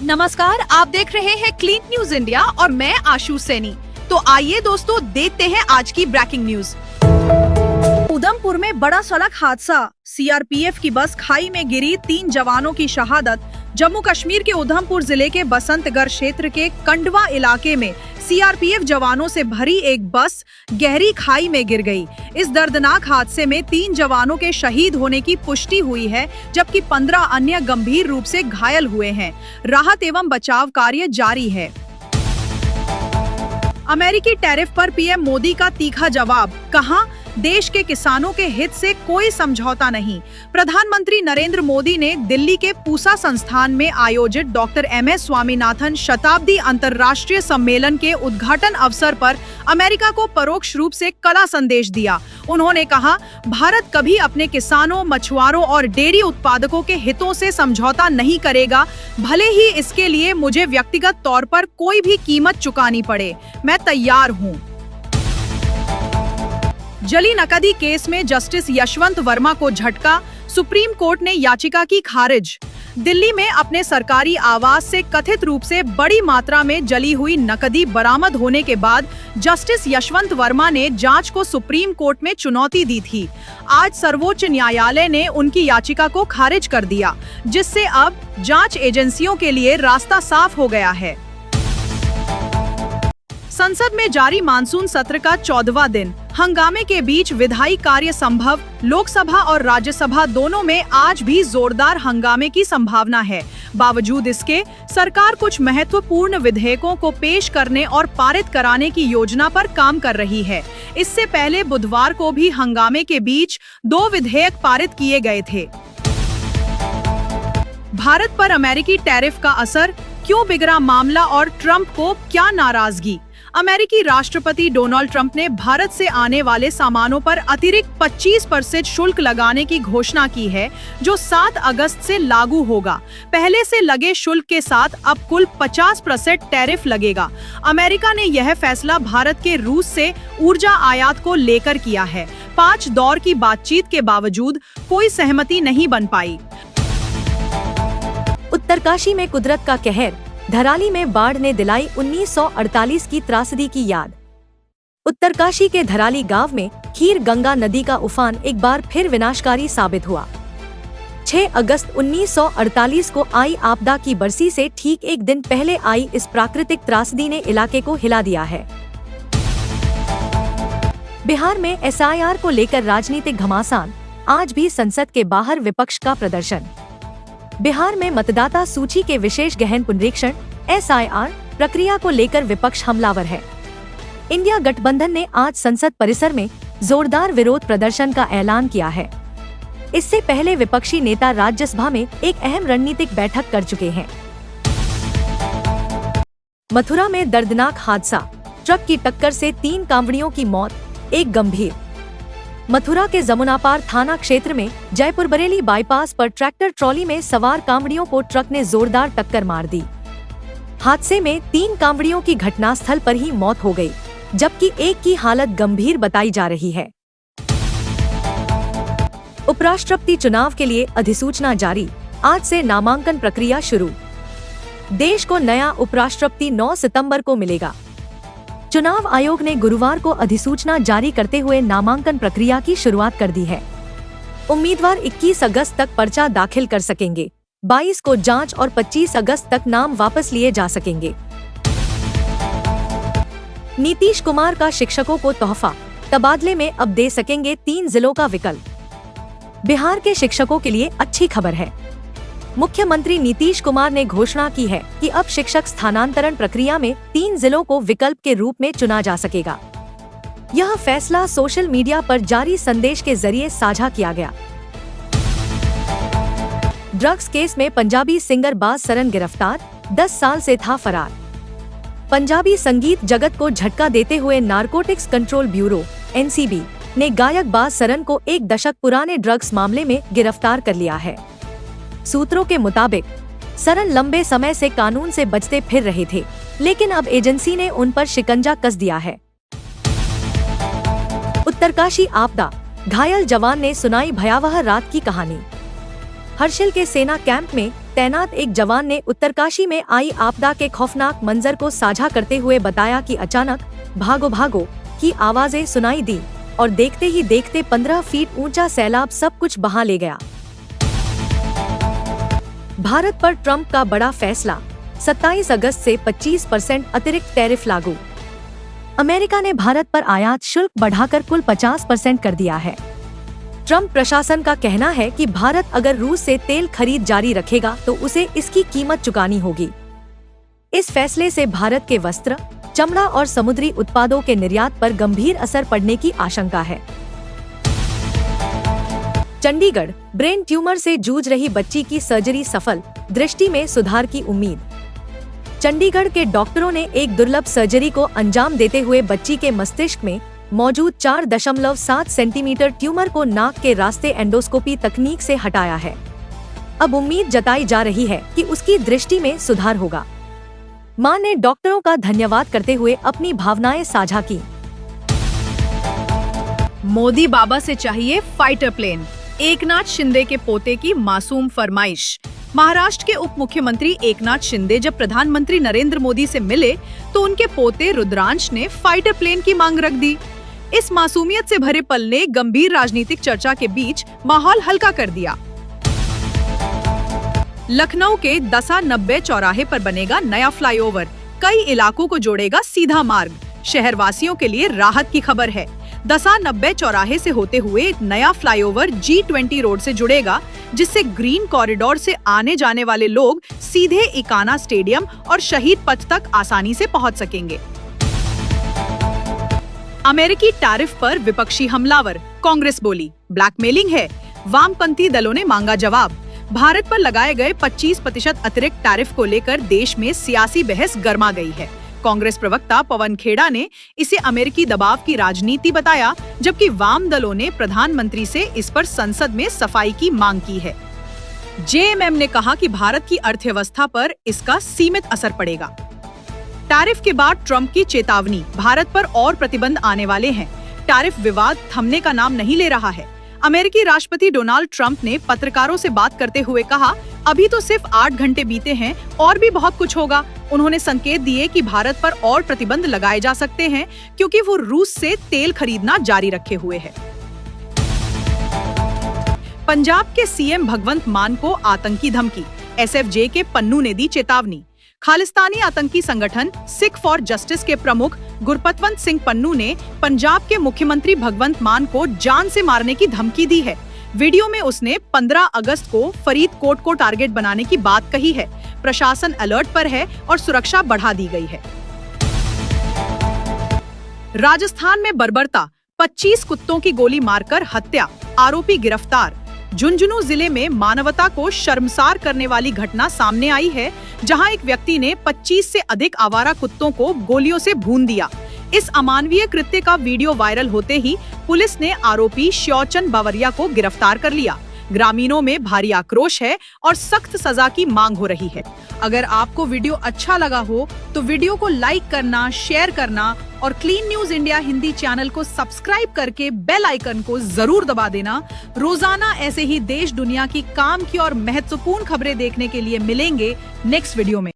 नमस्कार, आप देख रहे हैं क्लीन न्यूज इंडिया और मैं आशु सैनी। तो आइए दोस्तों, देखते हैं आज की ब्रेकिंग न्यूज। उधमपुर में बड़ा सड़क हादसा, सीआरपीएफ की बस खाई में गिरी, 3 जवानों की शहादत। जम्मू कश्मीर के उधमपुर जिले के बसंतगढ़ क्षेत्र के कंडवा इलाके में सीआरपीएफ जवानों से भरी एक बस गहरी खाई में गिर गई। इस दर्दनाक हादसे में 3 जवानों के शहीद होने की पुष्टि हुई है, जबकि 15 अन्य गंभीर रूप से घायल हुए हैं। राहत एवं बचाव कार्य जारी है। अमेरिकी टैरिफ पर पीएम मोदी का तीखा जवाब, कहा देश के किसानों के हित से कोई समझौता नहीं। प्रधानमंत्री नरेंद्र मोदी ने दिल्ली के पूसा संस्थान में आयोजित डॉक्टर एमएस स्वामीनाथन शताब्दी अंतर्राष्ट्रीय सम्मेलन के उद्घाटन अवसर पर अमेरिका को परोक्ष रूप से कड़ा संदेश दिया। उन्होंने कहा, भारत कभी अपने किसानों, मछुआरों और डेयरी उत्पादकों के हितों से समझौता नहीं करेगा, भले ही इसके लिए मुझे व्यक्तिगत तौर पर कोई भी कीमत चुकानी पड़े। मैं तैयार हूँ। जली नकदी केस में जस्टिस यशवंत वर्मा को झटका, सुप्रीम कोर्ट ने याचिका की खारिज। दिल्ली में अपने सरकारी आवास से कथित रूप से बड़ी मात्रा में जली हुई नकदी बरामद होने के बाद जस्टिस यशवंत वर्मा ने जांच को सुप्रीम कोर्ट में चुनौती दी थी। आज सर्वोच्च न्यायालय ने उनकी याचिका को खारिज कर दिया, जिससे अब जांच एजेंसियों के लिए रास्ता साफ हो गया है। संसद में जारी मानसून सत्र का 14वां दिन, हंगामे के बीच विधायी कार्य संभव। लोकसभा और राज्यसभा दोनों में आज भी जोरदार हंगामे की संभावना है। बावजूद इसके, सरकार कुछ महत्वपूर्ण विधेयकों को पेश करने और पारित कराने की योजना पर काम कर रही है। इससे पहले बुधवार को भी हंगामे के बीच 2 विधेयक पारित किए गए थे। भारत पर अमेरिकी टैरिफ का असर, क्यों बिगड़ा मामला और ट्रंप को क्या नाराजगी। अमेरिकी राष्ट्रपति डोनाल्ड ट्रंप ने भारत से आने वाले सामानों पर अतिरिक्त 25% शुल्क लगाने की घोषणा की है, जो 7 अगस्त से लागू होगा। पहले से लगे शुल्क के साथ अब कुल 50% टैरिफ लगेगा। अमेरिका ने यह फैसला भारत के रूस से ऊर्जा आयात को लेकर किया है। 5 दौर की बातचीत के बावजूद कोई सहमति नहीं बन पाई। उत्तरकाशी में कुदरत का कहर, धराली में बाढ़ ने दिलाई 1948 की त्रासदी की याद। उत्तरकाशी के धराली गांव में खीर गंगा नदी का उफान एक बार फिर विनाशकारी साबित हुआ। 6 अगस्त 1948 को आई आपदा की बरसी से ठीक एक दिन पहले आई इस प्राकृतिक त्रासदी ने इलाके को हिला दिया है। बिहार में एसआईआर को लेकर राजनीतिक घमासान, आज भी संसद के बाहर विपक्ष का प्रदर्शन। बिहार में मतदाता सूची के विशेष गहन पुनरीक्षण एसआईआर प्रक्रिया को लेकर विपक्ष हमलावर है। इंडिया गठबंधन ने आज संसद परिसर में जोरदार विरोध प्रदर्शन का ऐलान किया है। इससे पहले विपक्षी नेता राज्यसभा में एक अहम रणनीतिक बैठक कर चुके हैं। मथुरा में दर्दनाक हादसा, ट्रक की टक्कर से 3 कांवड़ियों की मौत, 1 गंभीर। मथुरा के जमुनापार थाना क्षेत्र में जयपुर बरेली बाईपास पर ट्रैक्टर ट्रॉली में सवार कांवड़ियों को ट्रक ने जोरदार टक्कर मार दी। हादसे में 3 कांवड़ियों की घटनास्थल पर ही मौत हो गई, जबकि 1 की हालत गंभीर बताई जा रही है। उपराष्ट्रपति चुनाव के लिए अधिसूचना जारी, आज से नामांकन प्रक्रिया शुरू। देश को नया उपराष्ट्रपति 9 सितंबर को मिलेगा। चुनाव आयोग ने गुरुवार को अधिसूचना जारी करते हुए नामांकन प्रक्रिया की शुरुआत कर दी है। उम्मीदवार 21 अगस्त तक पर्चा दाखिल कर सकेंगे, 22 को जांच और 25 अगस्त तक नाम वापस लिए जा सकेंगे। नीतीश कुमार का शिक्षकों को तोहफा, तबादले में अब दे सकेंगे 3 जिलों का विकल्प। बिहार के शिक्षकों के लिए अच्छी खबर है। मुख्यमंत्री नीतीश कुमार ने घोषणा की है कि अब शिक्षक स्थानांतरण प्रक्रिया में 3 जिलों को विकल्प के रूप में चुना जा सकेगा। यह फैसला सोशल मीडिया पर जारी संदेश के जरिए साझा किया गया। ड्रग्स केस में पंजाबी सिंगर बाज सरन गिरफ्तार, 10 साल से था फरार। पंजाबी संगीत जगत को झटका देते हुए नारकोटिक्स कंट्रोल ब्यूरो (एनसीबी) ने गायक बाज सरन को 1 दशक पुराने ड्रग्स मामले में गिरफ्तार कर लिया है। सूत्रों के मुताबिक सरन लंबे समय से कानून से बचते फिर रहे थे, लेकिन अब एजेंसी ने उन पर शिकंजा कस दिया है। उत्तरकाशी आपदा, घायल जवान ने सुनाई भयावह रात की कहानी। हर्षिल के सेना कैंप में तैनात एक जवान ने उत्तरकाशी में आई आपदा के खौफनाक मंजर को साझा करते हुए बताया कि अचानक भागो भागो की आवाजें सुनाई दी और देखते ही देखते 15 फीट ऊंचा सैलाब सब कुछ बहा ले गया। भारत पर ट्रंप का बड़ा फैसला, 27 अगस्त से 25% अतिरिक्त टैरिफ लागू। अमेरिका ने भारत पर आयात शुल्क बढ़ाकर कुल 50% कर दिया है। ट्रंप प्रशासन का कहना है कि भारत अगर रूस से तेल खरीद जारी रखेगा तो उसे इसकी कीमत चुकानी होगी। इस फैसले से भारत के वस्त्र, चमड़ा और समुद्री उत्पादों के निर्यात पर गंभीर असर पड़ने की आशंका है। चंडीगढ़, ब्रेन ट्यूमर से जूझ रही बच्ची की सर्जरी सफल, दृष्टि में सुधार की उम्मीद। चंडीगढ़ के डॉक्टरों ने एक दुर्लभ सर्जरी को अंजाम देते हुए बच्ची के मस्तिष्क में मौजूद 4.7 सेंटीमीटर ट्यूमर को नाक के रास्ते एंडोस्कोपी तकनीक से हटाया है। अब उम्मीद जताई जा रही है कि उसकी दृष्टि में सुधार होगा। मां ने डॉक्टरों का धन्यवाद करते हुए अपनी भावनाएं साझा की। मोदी बाबा से चाहिए फाइटर प्लेन, एकनाथ शिंदे के पोते की मासूम फरमाइश। महाराष्ट्र के उप मुख्यमंत्री एकनाथ शिंदे जब प्रधानमंत्री नरेंद्र मोदी से मिले तो उनके पोते रुद्रांश ने फाइटर प्लेन की मांग रख दी। इस मासूमियत से भरे पल ने गंभीर राजनीतिक चर्चा के बीच माहौल हल्का कर दिया। लखनऊ के दसा-90 चौराहे पर बनेगा नया फ्लाईओवर, कई इलाकों को जोड़ेगा सीधा मार्ग। शहर वासियों के लिए राहत की खबर है। दसा-90 चौराहे से होते हुए एक नया फ्लाईओवर G20 रोड से जुड़ेगा, जिससे ग्रीन कॉरिडोर से आने जाने वाले लोग सीधे इकाना स्टेडियम और शहीद पथ तक आसानी से पहुंच सकेंगे। अमेरिकी टैरिफ पर विपक्षी हमलावर, कांग्रेस बोली ब्लैकमेलिंग है। वामपंथी दलों ने मांगा जवाब। भारत पर लगाए गए 25% अतिरिक्त टैरिफ को लेकर देश में सियासी बहस गर्मा गई है। कांग्रेस प्रवक्ता पवन खेड़ा ने इसे अमेरिकी दबाव की राजनीति बताया, जबकि वाम दलों ने प्रधानमंत्री से इस पर संसद में सफाई की मांग की है। जेएमएम ने कहा कि भारत की अर्थव्यवस्था पर इसका सीमित असर पड़ेगा। टैरिफ के बाद ट्रंप की चेतावनी, भारत पर और प्रतिबंध आने वाले हैं। टैरिफ विवाद थमने का नाम नहीं ले रहा है। अमेरिकी राष्ट्रपति डोनाल्ड ट्रंप ने पत्रकारों से बात करते हुए कहा, अभी तो सिर्फ 8 घंटे बीते हैं और भी बहुत कुछ होगा। उन्होंने संकेत दिए कि भारत पर और प्रतिबंध लगाए जा सकते हैं क्योंकि वो रूस से तेल खरीदना जारी रखे हुए है। पंजाब के सीएम भगवंत मान को आतंकी धमकी, एसएफजे के पन्नू ने दी चेतावनी। खालिस्तानी आतंकी संगठन सिख फॉर जस्टिस के प्रमुख गुरपतवंत सिंह पन्नू ने पंजाब के मुख्यमंत्री भगवंत मान को जान से मारने की धमकी दी है। वीडियो में उसने 15 अगस्त को फरीदकोट को टारगेट बनाने की बात कही है। प्रशासन अलर्ट पर है और सुरक्षा बढ़ा दी गई है। राजस्थान में बर्बरता, 25 कुत्तों की गोली मारकर हत्या, आरोपी गिरफ्तार। झुंझुनू जिले में मानवता को शर्मसार करने वाली घटना सामने आई है, जहां एक व्यक्ति ने 25 से अधिक आवारा कुत्तों को गोलियों से भून दिया। इस अमानवीय कृत्य का वीडियो वायरल होते ही पुलिस ने आरोपी श्योचन बावरिया को गिरफ्तार कर लिया। ग्रामीणों में भारी आक्रोश है और सख्त सजा की मांग हो रही है। अगर आपको वीडियो अच्छा लगा हो तो वीडियो को लाइक करना, शेयर करना और clean news India Hindi channel को सब्सक्राइब करके बेल आइकन को जरूर दबा देना। रोजाना ऐसे ही देश दुनिया की काम की और महत्वपूर्ण खबरें देखने के लिए मिलेंगे नेक्स्ट वीडियो में।